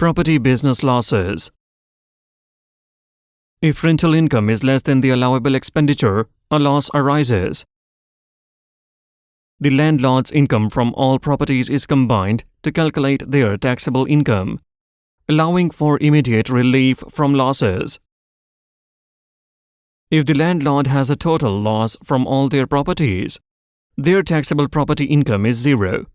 Property business losses. If rental income is less than the allowable expenditure, a loss arises. The landlord's income from all properties is combined to calculate their taxable income, allowing for immediate relief from losses. If the landlord has a total loss from all their properties, their taxable property income is zero.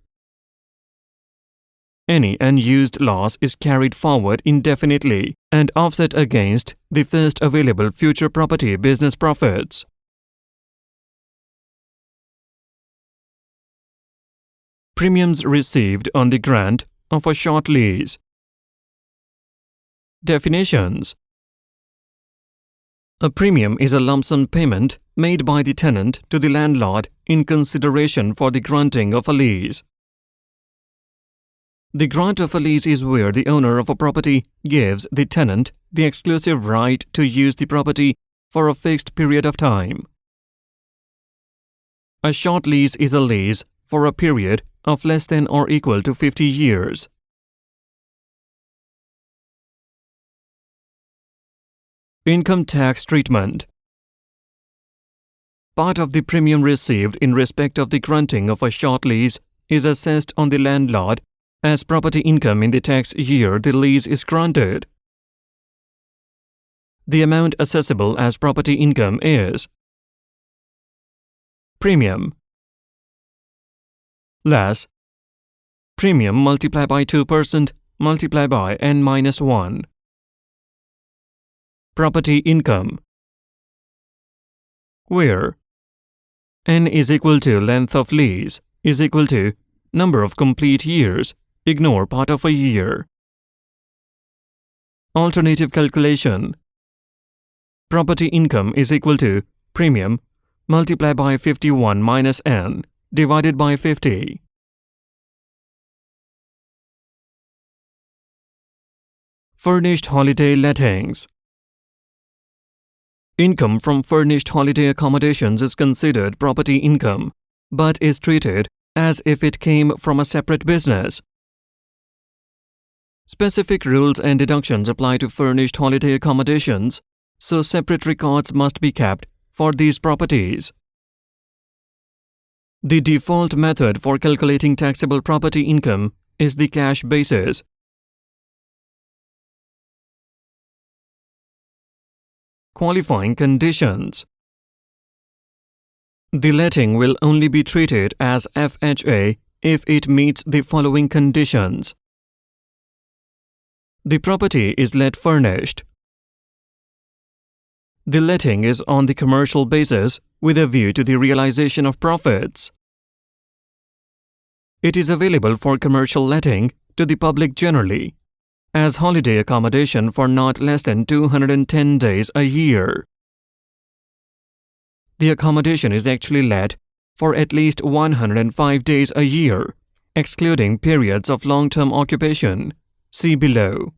Any unused loss is carried forward indefinitely and offset against the first available future property business profits. Premiums received on the grant of a short lease. Definitions. A premium is a lump sum payment made by the tenant to the landlord in consideration for the granting of a lease. The grant of a lease is where the owner of a property gives the tenant the exclusive right to use the property for a fixed period of time. A short lease is a lease for a period of less than or equal to 50 years. Income tax treatment. Part of the premium received in respect of the granting of a short lease is assessed on the landlord as property income in the tax year the lease is granted. The amount assessable as property income is premium less premium multiplied by 2% multiplied by n-1. Property income, where n is equal to length of lease is equal to number of complete years, ignore part of a year. Alternative calculation. Property income is equal to premium multiplied by 51 minus n divided by 50. Furnished holiday lettings. Income from furnished holiday accommodations is considered property income, but is treated as if it came from a separate business. Specific rules and deductions apply to furnished holiday accommodations, so separate records must be kept for these properties. The default method for calculating taxable property income is the cash basis. Qualifying conditions. The letting will only be treated as FHA if it meets the following conditions. The property is let furnished. The letting is on the commercial basis with a view to the realization of profits. It is available for commercial letting to the public generally, as holiday accommodation for not less than 210 days a year. The accommodation is actually let for at least 105 days a year, excluding periods of long-term occupation. See below.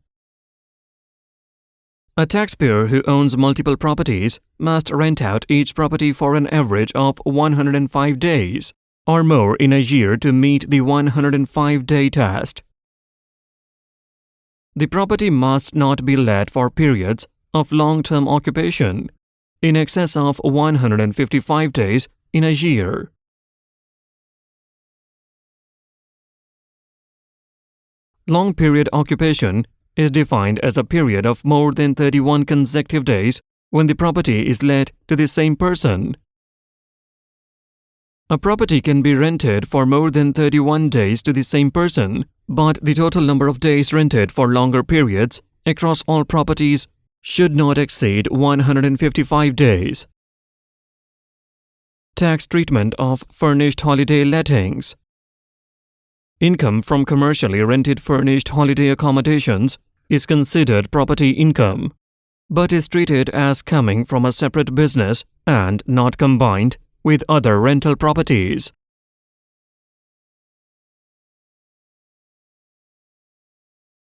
A taxpayer who owns multiple properties must rent out each property for an average of 105 days or more in a year to meet the 105-day test. The property must not be let for periods of long-term occupation in excess of 155 days in a year. Long-period occupation is defined as a period of more than 31 consecutive days when the property is let to the same person. A property can be rented for more than 31 days to the same person, but the total number of days rented for longer periods across all properties should not exceed 155 days. Tax treatment of furnished holiday lettings. Income from commercially rented furnished holiday accommodations is considered property income, but is treated as coming from a separate business and not combined with other rental properties.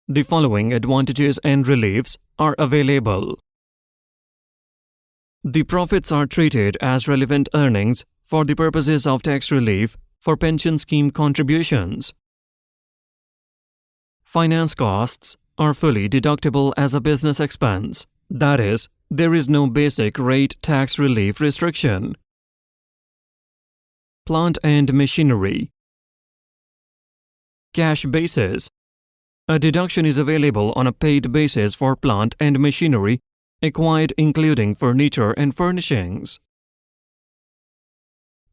The following advantages and reliefs are available. The profits are treated as relevant earnings for the purposes of tax relief for pension scheme contributions. Finance costs are fully deductible as a business expense. That is, there is no basic rate tax relief restriction. Plant and machinery. Cash basis. A deduction is available on a paid basis for plant and machinery acquired including furniture and furnishings.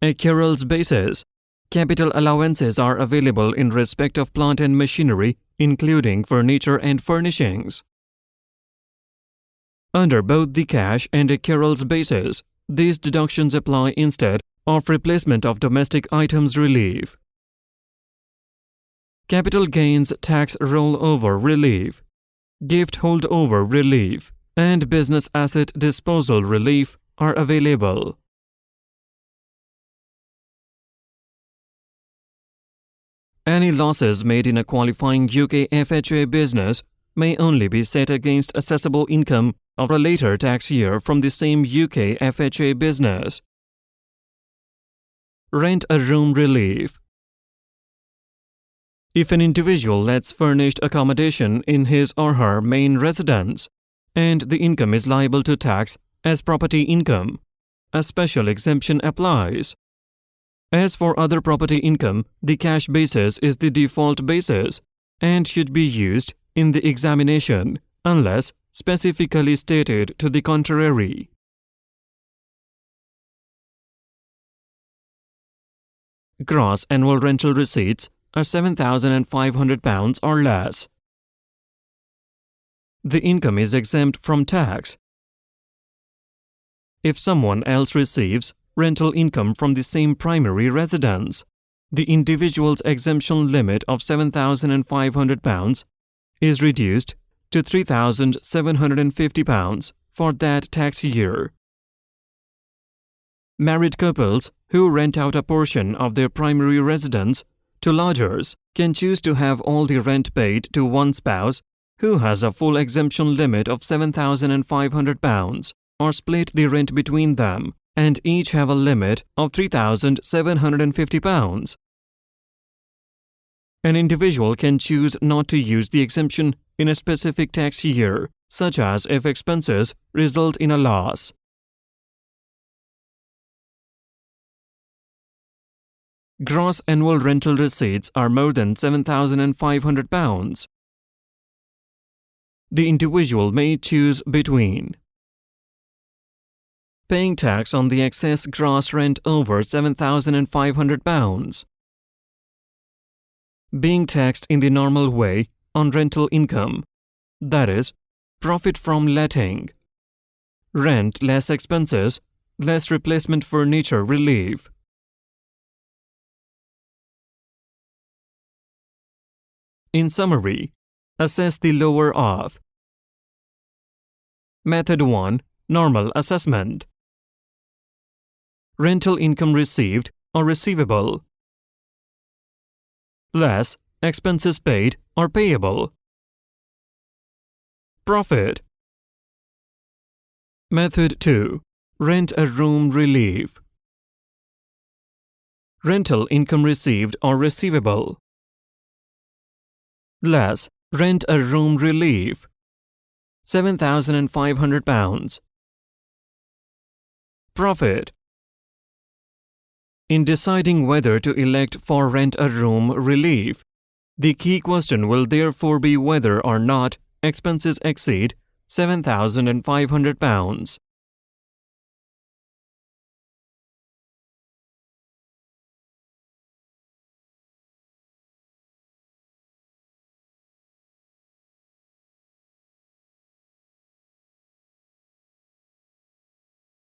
Accruals basis. Capital allowances are available in respect of plant and machinery including furniture and furnishings. Under both the cash and accruals basis, these deductions apply instead of replacement of domestic items relief. Capital gains tax rollover relief, gift holdover relief, and business asset disposal relief are available. Any losses made in a qualifying UK FHA business may only be set against assessable income of a later tax year from the same UK FHA business. Rent a room relief. If an individual lets furnished accommodation in his or her main residence, and the income is liable to tax as property income, a special exemption applies. As for other property income, the cash basis is the default basis and should be used in the examination unless specifically stated to the contrary. Gross annual rental receipts are £7,500 or less. The income is exempt from tax. If someone else receives rental income from the same primary residence, the individual's exemption limit of £7,500 is reduced to £3,750 for that tax year. Married couples who rent out a portion of their primary residence to lodgers can choose to have all the rent paid to one spouse who has a full exemption limit of £7,500 or split the rent between them and each have a limit of £3,750. An individual can choose not to use the exemption in a specific tax year, such as if expenses result in a loss. Gross annual rental receipts are more than £7,500. The individual may choose between paying tax on the excess gross rent over £7,500, being taxed in the normal way on rental income, that is, profit from letting, rent less expenses, less replacement furniture relief. In summary, assess the lower of. Method 1. Normal assessment. Rental income received or receivable. Less expenses paid or payable. Profit. Method 2. Rent a room relief. Rental income received or receivable. Less rent a room relief. £7,500. Profit. In deciding whether to elect for rent a room relief, the key question will therefore be whether or not expenses exceed £7,500.